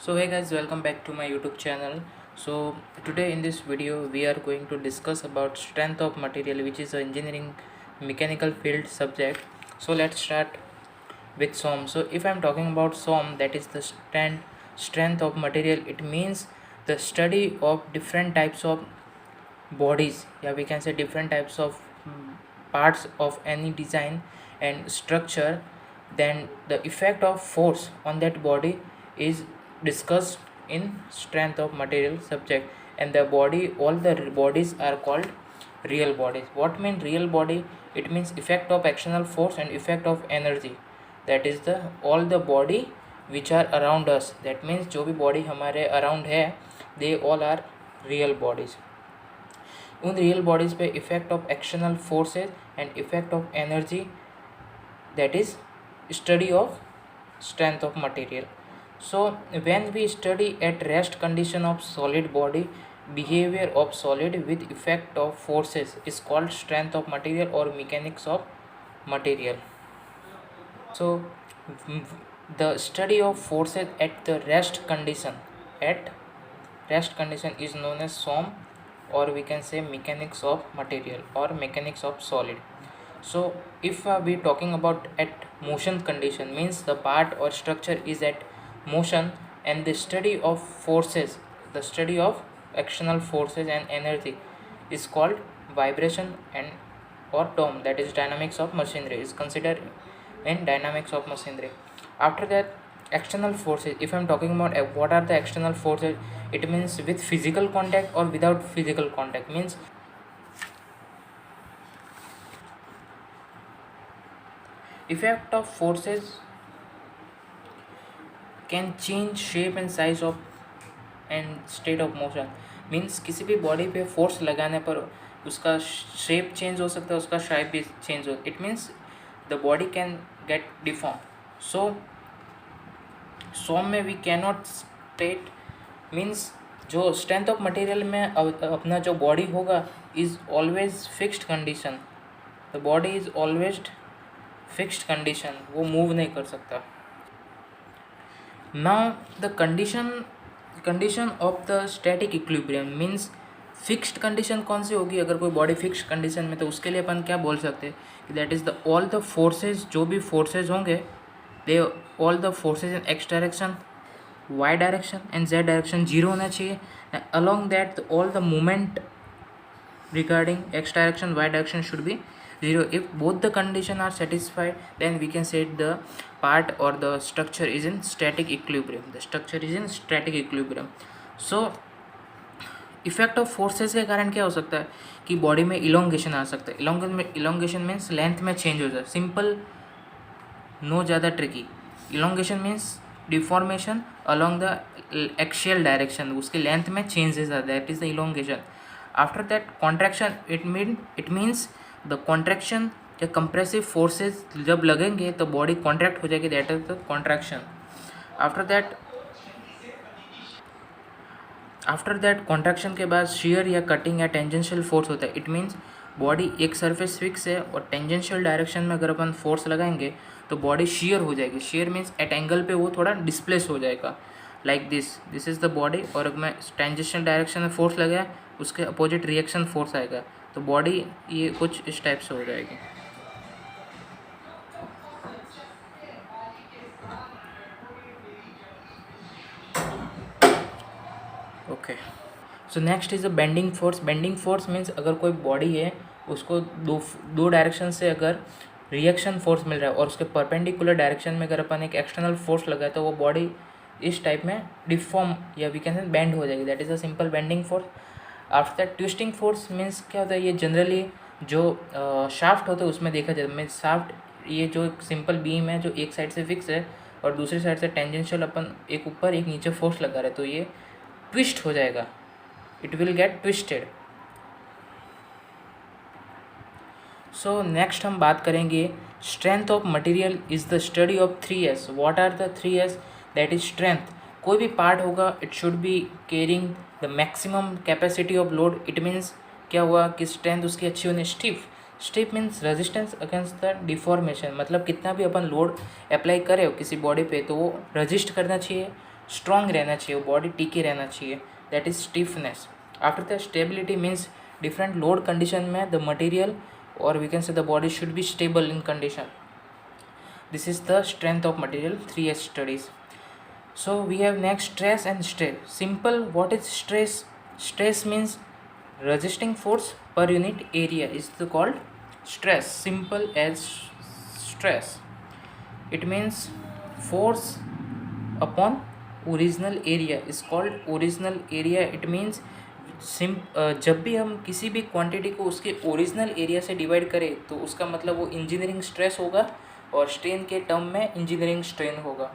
So hey guys, welcome back to my YouTube channel. So today in this video we are going to discuss about strength of material, which is an engineering mechanical field subject. So let's start with SOM. So if I'm talking about SOM, that is the strength of material. It means the study of different types of bodies, yeah, we can say different types of parts of any design and structure. Then the effect of force on that body is discussed in strength of material subject. And the body, all the bodies are called real bodies. What mean real body? It means effect of actional force and effect of energy. that is the all the body which are around us. that means जो भी body हमारे around है, they all are real bodies. उन real bodies पे effect of actional forces and effect of energy, that is study of strength of material. So when we study at rest condition of solid body, behavior of solid with effect of forces is called strength of material or mechanics of material. So the study of forces at the rest condition is known as SOM, or we can say mechanics of material or mechanics of solid. So if we talking about at motion condition, means the part or structure is at motion, and the study of forces, the study of actional forces and energy is called vibration and or term, that is dynamics of machinery, is considered in dynamics of machinery. After that, external forces, if I'm talking about what are the external forces, it means with physical contact or without physical contact. Means effect of forces can change shape and size of and state of motion. Means किसी भी body पे force लगाने पर उसका shape change हो सकता है, उसका शेप भी चेंज हो. It means the body can get deform. So में we can not state, means जो स्ट्रेंथ ऑफ मटेरियल में अपना जो बॉडी होगा is always fixed condition. The body is always fixed condition, वो मूव नहीं कर सकता. Now the condition of the static equilibrium, means fixed condition कौन सी होगी. अगर कोई बॉडी फिक्स्ड कंडीशन में, तो उसके लिए अपन क्या बोल सकते हैं कि that is the all the forces, जो भी फोर्सेज होंगे, they all the forces in X direction, Y direction and Z direction zero होना चाहिए. Along that all the movement regarding x direction, y direction should be 0. If both the condition are satisfied, then we can say the part or the structure is in static equilibrium. The structure is in static equilibrium. So effect of forces के कारण क्या हो सकता है कि body में elongation आ सकता है. इलोंगेशन मीन्स लेंथ में चेंज हो जाए. सिंपल, नो ज़्यादा tricky. Elongation means deformation along the axial direction, उसकी लेंथ में चेंजेस आता है, that is the elongation. After that contraction, it means the contraction या कंप्रेसिव फोर्सेस जब लगेंगे तो बॉडी कॉन्ट्रैक्ट हो जाएगी, that is the contraction. After that contraction के बाद शेयर या कटिंग या टेंजेंशियल फोर्स होता है. इट मीन्स बॉडी एक सरफेस फिक्स है और टेंजेंशियल डायरेक्शन में अगर अपन फोर्स लगाएंगे तो बॉडी शेयर हो जाएगी. शेयर मीन्स एट एंगल पे वो थोड़ा डिस्प्लेस हो जाएगा, like this is the body, और अगर मैं टेंजेंशियल डायरेक्शन में फोर्स लगाया, उसके अपोजिट रिएक्शन फोर्स आएगा, तो बॉडी ये कुछ इस टाइप से हो जाएगी. Okay, so next is a bending force. Bending force means अगर कोई बॉडी है, उसको दो डायरेक्शन से अगर रिएक्शन फोर्स मिल रहा है और उसके परपेंडिकुलर डायरेक्शन में अगर अपन एक एक्सटर्नल फोर्स लगाए, तो वो बॉडी इस टाइप में डिफॉर्म या वी कैन से बेंड हो जाएगी. That is a simple bending force. After that twisting force means क्या होता है, ये जनरली जो शाफ्ट होता है उसमें देखा जाता है. मीन्स शाफ्ट, ये जो एक सिंपल बीम है जो एक साइड से फिक्स है और दूसरी साइड से टेंजेंशियल अपन एक ऊपर एक नीचे फोर्स लगा रहे हैं, तो ये ट्विस्ट हो जाएगा, it will get twisted. So next हम बात करेंगे strength of material is the study of 3S. What are the 3S? That is strength. कोई भी पार्ट होगा, it should be carrying the maximum capacity of load. It means क्या हुआ कि strength उसकी अच्छी होनी. Stiff means resistance against the deformation, मतलब कितना भी अपन लोड अप्लाई करें किसी बॉडी पे तो वो रजिस्ट करना चाहिए. स्ट्रॉन्ग रहना चाहिए, बॉडी टिके रहना चाहिए, that is stiffness. After the stability means different load condition में द मटेरियल और we can say the body should be stable in condition. This is the strength of material 3S studies. So we have next stress and strain. Simple, what is stress? Stress means resisting force per unit area is called stress. Simple as stress. It means force upon original area is called original area. It means जब भी हम किसी भी quantity को उसके original area से divide करें तो उसका मतलब वो इंजीनियरिंग स्ट्रेस होगा और स्ट्रेन के टर्म में इंजीनियरिंग स्ट्रेन होगा.